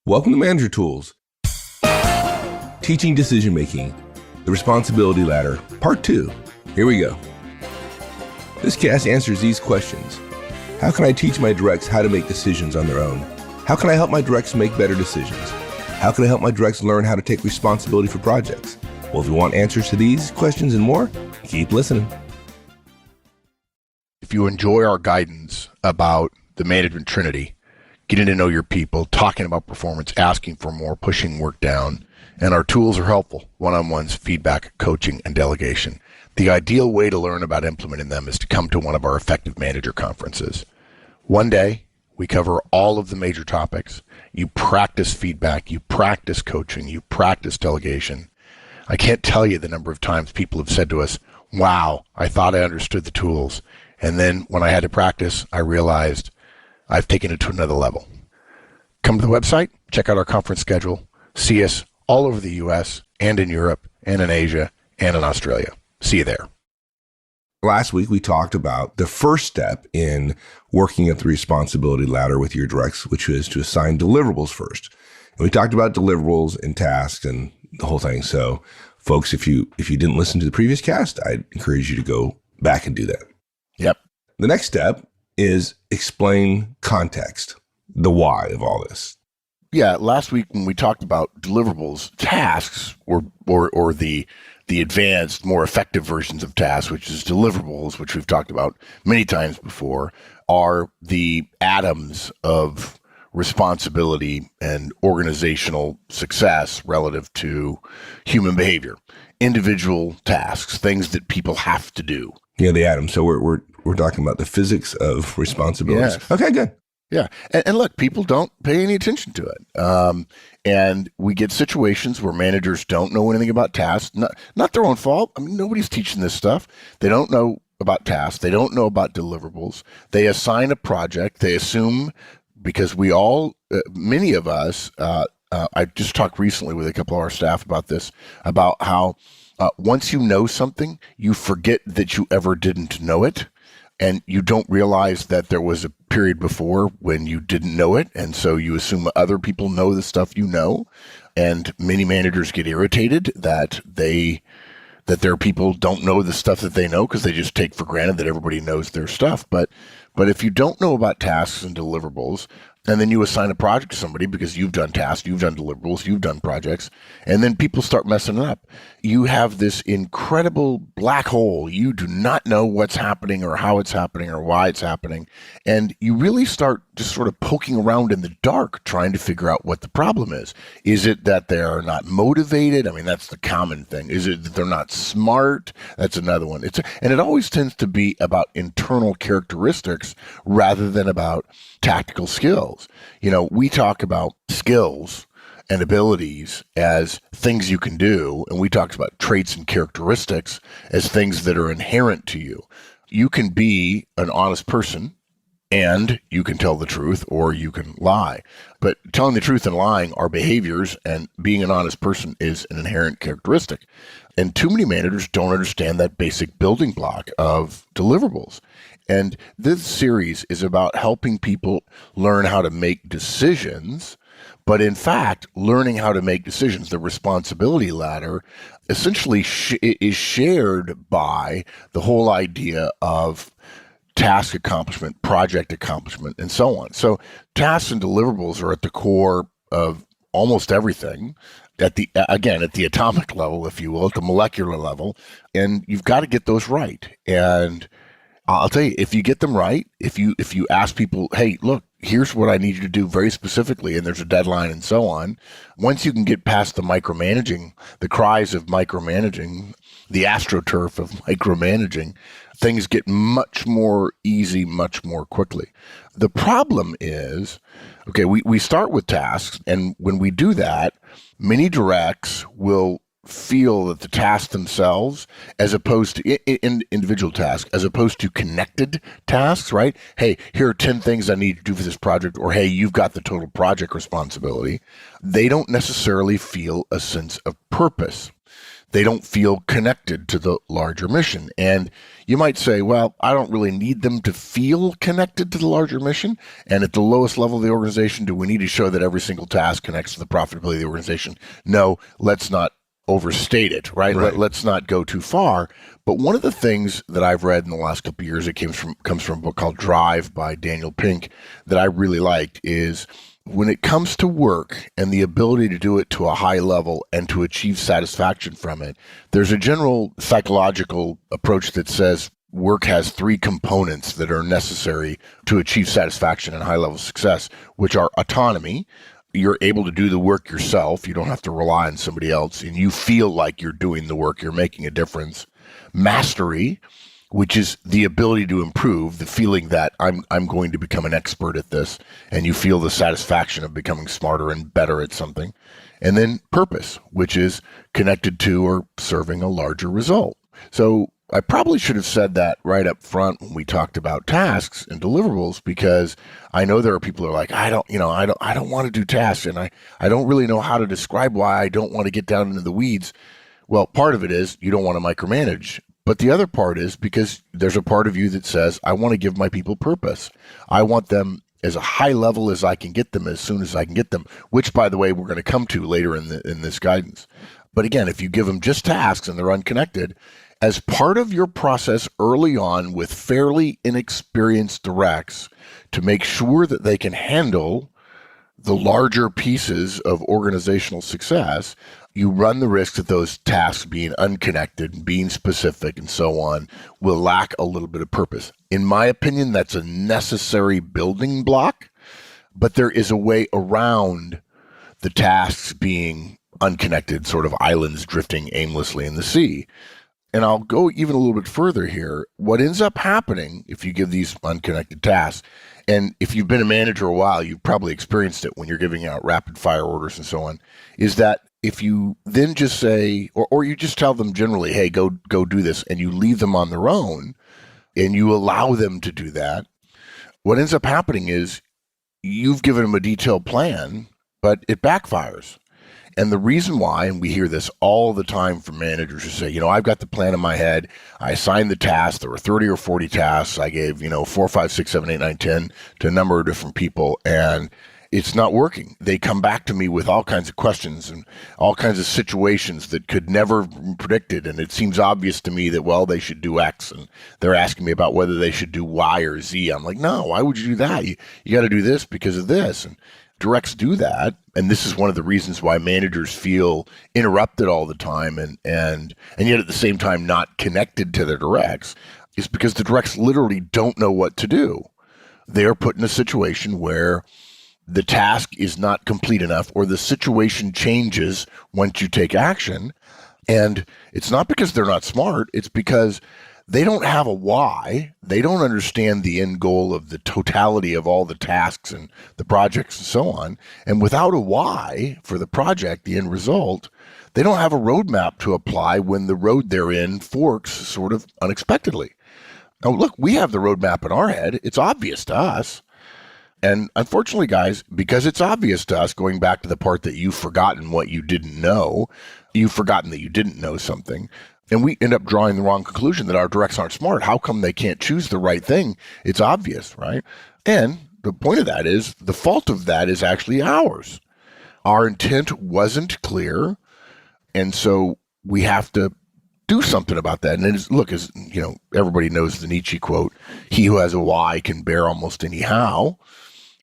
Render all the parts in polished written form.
Welcome to Manager Tools. Teaching Decision Making, the Responsibility Ladder, Part 2. Here we go. This cast answers these questions. How can I teach my directs how to make decisions on their own? How can I help my directs make better decisions? How can I help my directs learn how to take responsibility for projects? Well, if you want answers to these questions and more, keep listening. If you enjoy our guidance about the management trinity, getting to know your people, talking about performance, asking for more, pushing work down, and our tools are helpful: one-on-ones, feedback, coaching, and delegation. The ideal way to learn about implementing them is to come to one of our Effective Manager conferences. One day, we cover all of the major topics. You practice feedback, you practice coaching, you practice delegation. I can't tell you the number of times people have said to us, wow, I thought I understood the tools. And then when I had to practice, I realized I've taken it to another level. Come to the website, check out our conference schedule, see us all over the US and in Europe and in Asia and in Australia. See you there. Last week, we talked about the first step in working up the responsibility ladder with your directs, which is to assign deliverables first. And we talked about deliverables and tasks and the whole thing. So folks, if you didn't listen to the previous cast, I'd encourage you to go back and do that. Yep. The next step is explain context, the why of all this. Yeah, last week when we talked about deliverables, tasks or the advanced, more effective versions of tasks, which is deliverables, which we've talked about many times before, are the atoms of responsibility and organizational success relative to human behavior. Individual tasks, things that people have to do. Yeah, the atoms. So we're talking about the physics of responsibilities. Yes. Okay, good. Yeah. And look, people don't pay any attention to it. And we get situations where managers don't know anything about tasks, not their own fault. I mean, nobody's teaching this stuff. They don't know about tasks. They don't know about deliverables. They assign a project. They assume, because we all, many of us, I just talked recently with a couple of our staff about this, about how once you know something, you forget that you ever didn't know it. And you don't realize that there was a period before when you didn't know it. And so you assume other people know the stuff you know. And many managers get irritated that their people don't know the stuff that they know because they just take for granted that everybody knows their stuff. But if you don't know about tasks and deliverables, and then you assign a project to somebody because you've done tasks, you've done deliverables, you've done projects, and then people start messing it up, you have this incredible black hole. You do not know what's happening or how it's happening or why it's happening. And you really start just sort of poking around in the dark trying to figure out what the problem is. Is it that they're not motivated? I mean, that's the common thing. Is it that they're not smart? That's another one. And it always tends to be about internal characteristics rather than about tactical skills. You know, we talk about skills and abilities as things you can do, and we talk about traits and characteristics as things that are inherent to you. You can be an honest person and you can tell the truth, or you can lie. But telling the truth and lying are behaviors, and being an honest person is an inherent characteristic. And too many managers don't understand that basic building block of deliverables. And this series is about helping people learn how to make decisions, but in fact, learning how to make decisions, the responsibility ladder, essentially is shared by the whole idea of task accomplishment, project accomplishment, and so on. So tasks and deliverables are at the core of almost everything, at the atomic level, if you will, at the molecular level, and you've got to get those right. And I'll tell you, if you get them right, if you ask people, hey, look, here's what I need you to do very specifically, and there's a deadline and so on, once you can get past the micromanaging, the cries of micromanaging, the astroturf of micromanaging, things get much more easy, much more quickly. The problem is, okay, we start with tasks, and when we do that, many directs will feel that the tasks themselves, as opposed to individual tasks, as opposed to connected tasks, right? Hey, here are 10 things I need to do for this project, or hey, you've got the total project responsibility. They don't necessarily feel a sense of purpose. They don't feel connected to the larger mission. And you might say, well, I don't really need them to feel connected to the larger mission. And at the lowest level of the organization, do we need to show that every single task connects to the profitability of the organization? No, let's not overstate it, right? Let's not go too far. But one of the things that I've read in the last couple of years, it comes from a book called Drive by Daniel Pink that I really liked, is when it comes to work and the ability to do it to a high level and to achieve satisfaction from it, there's a general psychological approach that says work has three components that are necessary to achieve satisfaction and high level success, which are autonomy. You're able to do the work yourself. You don't have to rely on somebody else, and you feel like you're doing the work. You're making a difference. Mastery, which is the ability to improve, the feeling that I'm going to become an expert at this, and you feel the satisfaction of becoming smarter and better at something. And then purpose, which is connected to or serving a larger result. So I probably should have said that right up front when we talked about tasks and deliverables, because I know there are people who are like, I don't want to do tasks, and I don't really know how to describe why I don't want to get down into the weeds. Well, part of it is you don't want to micromanage. But the other part is because there's a part of you that says, I want to give my people purpose. I want them as a high level as I can get them, as soon as I can get them, which, by the way, we're going to come to later in this guidance. But again, if you give them just tasks and they're unconnected, as part of your process early on with fairly inexperienced directs to make sure that they can handle the larger pieces of organizational success, you run the risk that those tasks being unconnected, being specific, and so on, will lack a little bit of purpose. In my opinion, that's a necessary building block, but there is a way around the tasks being unconnected, sort of islands drifting aimlessly in the sea. And I'll go even a little bit further here. What ends up happening if you give these unconnected tasks, and if you've been a manager a while, you've probably experienced it when you're giving out rapid fire orders and so on, is that if you then just say, or you just tell them generally, hey, go do this, and you leave them on their own, and you allow them to do that, what ends up happening is you've given them a detailed plan, but it backfires. And the reason why, and we hear this all the time from managers who say, I've got the plan in my head. I assigned the tasks. There were 30 or 40 tasks. I gave, 4, 5, 6, 7, 8, 9, 10 to a number of different people, and it's not working. They come back to me with all kinds of questions and all kinds of situations that could never have been predicted. And it seems obvious to me that, well, they should do X. And they're asking me about whether they should do Y or Z. I'm like, no, why would you do that? You got to do this because of this. And directs do that. And this is one of the reasons why managers feel interrupted all the time and yet at the same time not connected to their directs, is because the directs literally don't know what to do. They're put in a situation where the task is not complete enough, or the situation changes once you take action. And it's not because they're not smart. It's because they don't have a why. They don't understand the end goal of the totality of all the tasks and the projects and so on. And without a why for the project, the end result, they don't have a roadmap to apply when the road they're in forks sort of unexpectedly. Now, look, we have the roadmap in our head. It's obvious to us. And unfortunately, guys, because it's obvious to us, going back to the part that you've forgotten what you didn't know, you've forgotten that you didn't know something, and we end up drawing the wrong conclusion that our directs aren't smart. How come they can't choose the right thing? It's obvious, right? And the point of that is, the fault of that is actually ours. Our intent wasn't clear, and so we have to do something about that. And as everybody knows the Nietzsche quote, he who has a why can bear almost any how.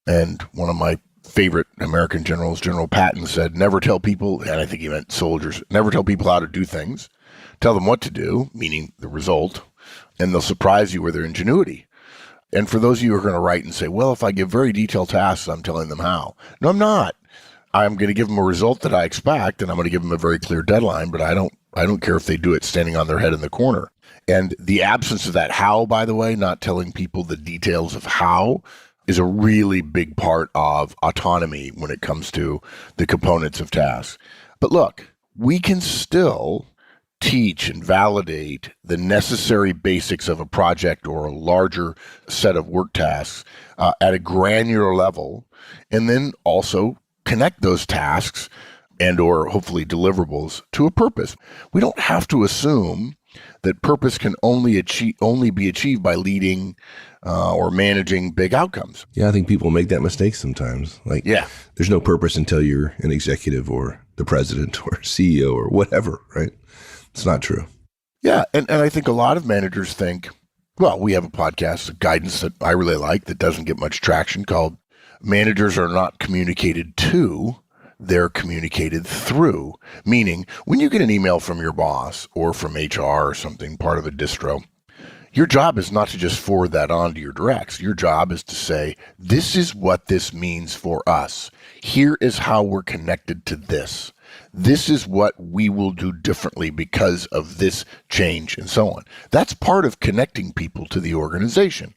And one of my favorite American generals, General Patton, said, never tell people, and I think he meant soldiers, never tell people how to do things. Tell them what to do, meaning the result, and they'll surprise you with their ingenuity. And for those of you who are going to write and say, well, if I give very detailed tasks, I'm telling them how. No, I'm not. I'm going to give them a result that I expect, and I'm going to give them a very clear deadline, but I don't care if they do it standing on their head in the corner. And the absence of that how, by the way, not telling people the details of how, is a really big part of autonomy when it comes to the components of tasks. But look, we can still teach and validate the necessary basics of a project or a larger set of work tasks at a granular level, and then also connect those tasks and or hopefully deliverables to a purpose. We don't have to assume that purpose can only be achieved by leading or managing big outcomes. Yeah, I think people make that mistake sometimes. There's no purpose until you're an executive or the president or CEO or whatever, right? It's not true. Yeah, and I think a lot of managers think, well, we have a podcast, a guidance that I really like that doesn't get much traction called Managers Are Not Communicated To, They're Communicated Through. Meaning, when you get an email from your boss or from HR or something, part of a distro, your job is not to just forward that on to your directs. Your job is to say, this is what this means for us. Here is how we're connected to this. This is what we will do differently because of this change and so on. That's part of connecting people to the organization.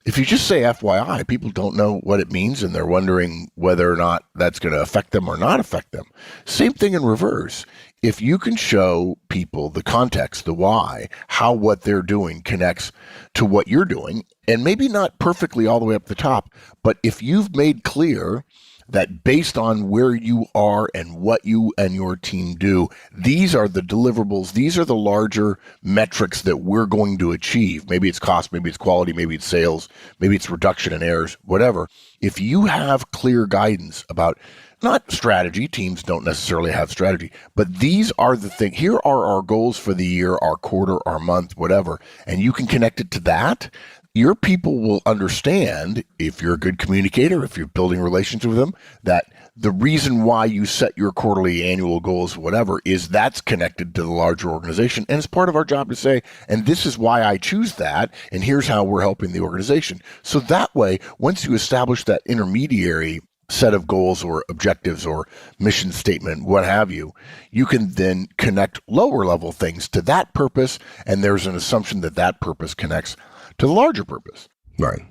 If you just say FYI, people don't know what it means and they're wondering whether or not that's going to affect them or not affect them. Same thing in reverse. If you can show people the context, the why, how what they're doing connects to what you're doing, and maybe not perfectly all the way up the top, but if you've made clear that based on where you are and what you and your team do, these are the deliverables, these are the larger metrics that we're going to achieve. Maybe it's cost, maybe it's quality, maybe it's sales, maybe it's reduction in errors, whatever. If you have clear guidance about not strategy, teams don't necessarily have strategy, but these are the things, here are our goals for the year, our quarter, our month, whatever, and you can connect it to that, your people will understand, if you're a good communicator, if you're building relationships with them, that the reason why you set your quarterly, annual goals, whatever, is that's connected to the larger organization. And it's part of our job to say, and this is why I choose that, and here's how we're helping the organization. So that way, once you establish that intermediary set of goals or objectives or mission statement, what have you, you can then connect lower level things to that purpose, and there's an assumption that that purpose connects to the larger purpose. Right.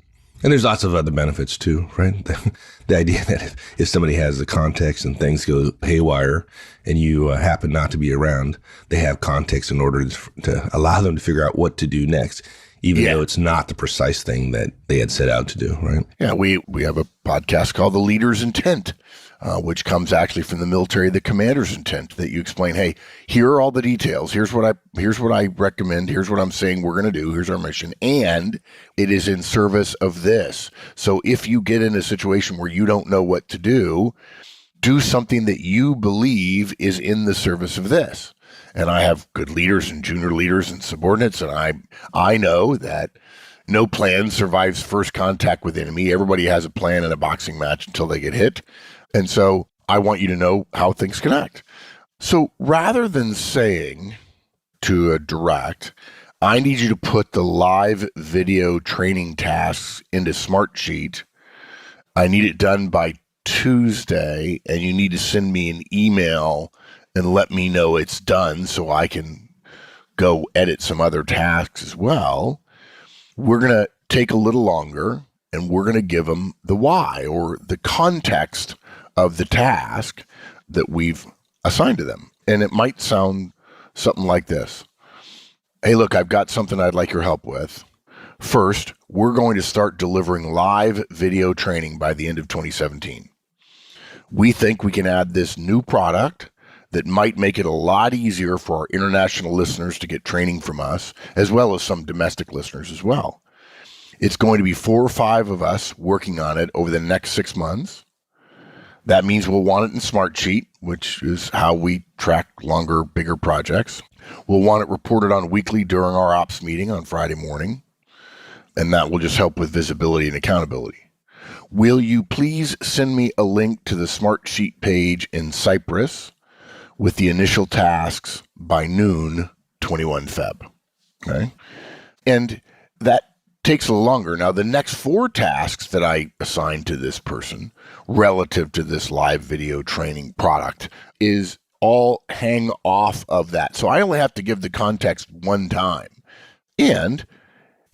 And there's lots of other benefits too, right? The idea that if somebody has the context and things go haywire and you happen not to be around, they have context in order to allow them to figure out what to do next, even though it's not the precise thing that they had set out to do, right? Yeah, we have a podcast called The Leader's Intent, which comes actually from the military, the commander's intent, that you explain, hey, here are all the details. Here's what I recommend. Here's what I'm saying we're going to do. Here's our mission. And it is in service of this. So if you get in a situation where you don't know what to do something that you believe is in the service of this. And I have good leaders and junior leaders and subordinates, and I know that no plan survives first contact with the enemy. Everybody has a plan in a boxing match until they get hit. And so I want you to know how things connect. So rather than saying to a direct, I need you to put the live video training tasks into Smartsheet, I need it done by Tuesday, and you need to send me an email and let me know it's done so I can go edit some other tasks as well. We're going to take a little longer, and we're going to give them the why or the context of the task that we've assigned to them. And it might sound something like this. Hey, look, I've got something I'd like your help with. First, we're going to start delivering live video training by the end of 2017. We think we can add this new product that might make it a lot easier for our international listeners to get training from us, as well as some domestic listeners as well. It's going to be 4 or 5 of us working on it over the next 6 months. That means we'll want it in Smartsheet, which is how we track longer, bigger projects. We'll want it reported on weekly during our ops meeting on Friday morning, and that will just help with visibility and accountability. Will you please send me a link to the Smartsheet page in Cypress with the initial tasks by noon, 21 Feb. Okay. And that takes a little longer. Now, the next 4 tasks that I assign to this person relative to this live video training product is all hang off of that. So I only have to give the context one time. And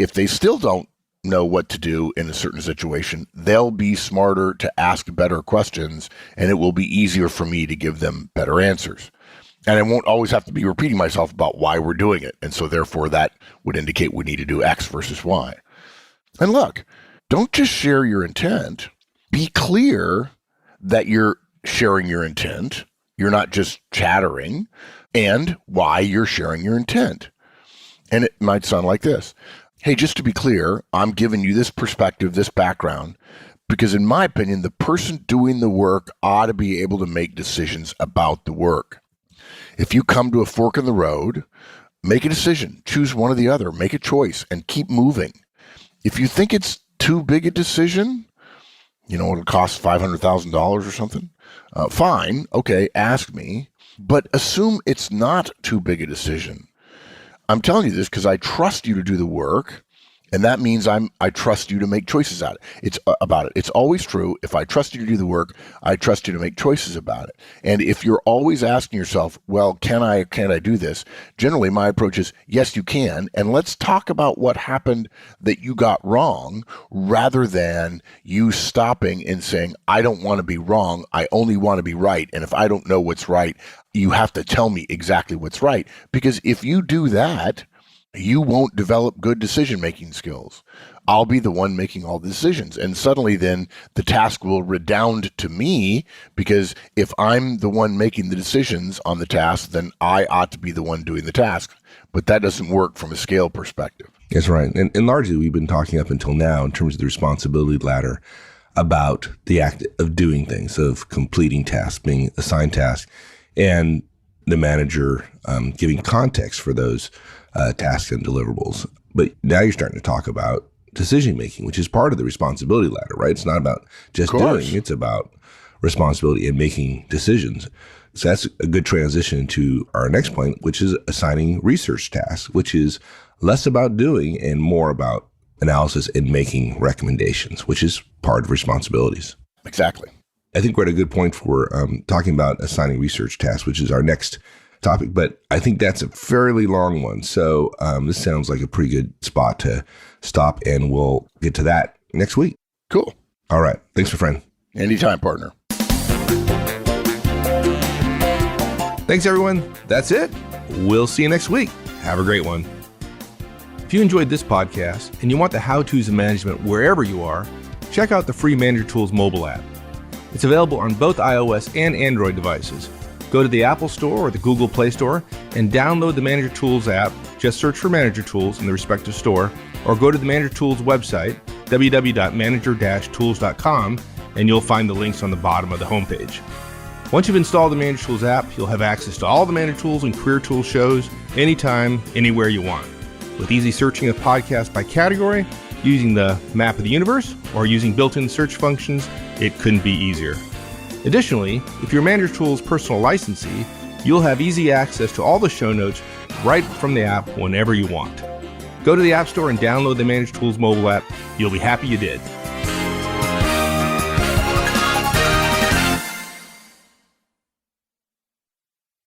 if they still don't know what to do in a certain situation, they'll be smarter to ask better questions, and it will be easier for me to give them better answers. And I won't always have to be repeating myself about why we're doing it. And so therefore that would indicate we need to do X versus Y. And look, don't just share your intent. Be clear that you're sharing your intent you're not just chattering, and why you're sharing your intent. And it might sound like this. Hey, just to be clear, I'm giving you this perspective, this background, because in my opinion, the person doing the work ought to be able to make decisions about the work. If you come to a fork in the road, make a decision, choose one or the other, make a choice, and keep moving. If you think it's too big a decision, it'll cost $500,000 or something, fine, okay, ask me, but assume it's not too big a decision. I'm telling you this because I trust you to do the work, and that means I trust you to make choices about it. It's always true. If I trust you to do the work, I trust you to make choices about it. And if you're always asking yourself, well, can't I do this? Generally, my approach is, yes, you can. And let's talk about what happened that you got wrong, rather than you stopping and saying, I don't want to be wrong. I only want to be right. And if I don't know what's right, you have to tell me exactly what's right. Because if you do that, you won't develop good decision-making skills. I'll be the one making all the decisions. And suddenly then the task will redound to me, because if I'm the one making the decisions on the task, then I ought to be the one doing the task. But that doesn't work from a scale perspective. That's right. And largely we've been talking up until now in terms of the responsibility ladder about the act of doing things, of completing tasks, being assigned tasks, and the manager giving context for those tasks and deliverables. But now you're starting to talk about decision-making, which is part of the responsibility ladder, right? It's not about just doing, it's about responsibility and making decisions. So that's a good transition to our next point, which is assigning research tasks, which is less about doing and more about analysis and making recommendations, which is part of responsibilities. Exactly. I think we're at a good point for talking about assigning research tasks, which is our next topic, but I think that's a fairly long one. So this sounds like a pretty good spot to stop, and we'll get to that next week. Cool. All right. Thanks, my friend. Anytime, partner. Thanks, everyone. That's it. We'll see you next week. Have a great one. If you enjoyed this podcast and you want the how-tos of management wherever you are, check out the free Manager Tools mobile app. It's available on both iOS and Android devices. Go to the Apple Store or the Google Play Store and download the Manager Tools app. Just search for Manager Tools in the respective store, or go to the Manager Tools website, www.manager-tools.com, and you'll find the links on the bottom of the homepage. Once you've installed the Manager Tools app, you'll have access to all the Manager Tools and Career Tools shows anytime, anywhere you want. With easy searching of podcasts by category, using the map of the universe, or using built-in search functions, it couldn't be easier. Additionally, if you're Manager Tools personal licensee, you'll have easy access to all the show notes right from the app whenever you want. Go to the App Store and download the Manager Tools mobile app. You'll be happy you did.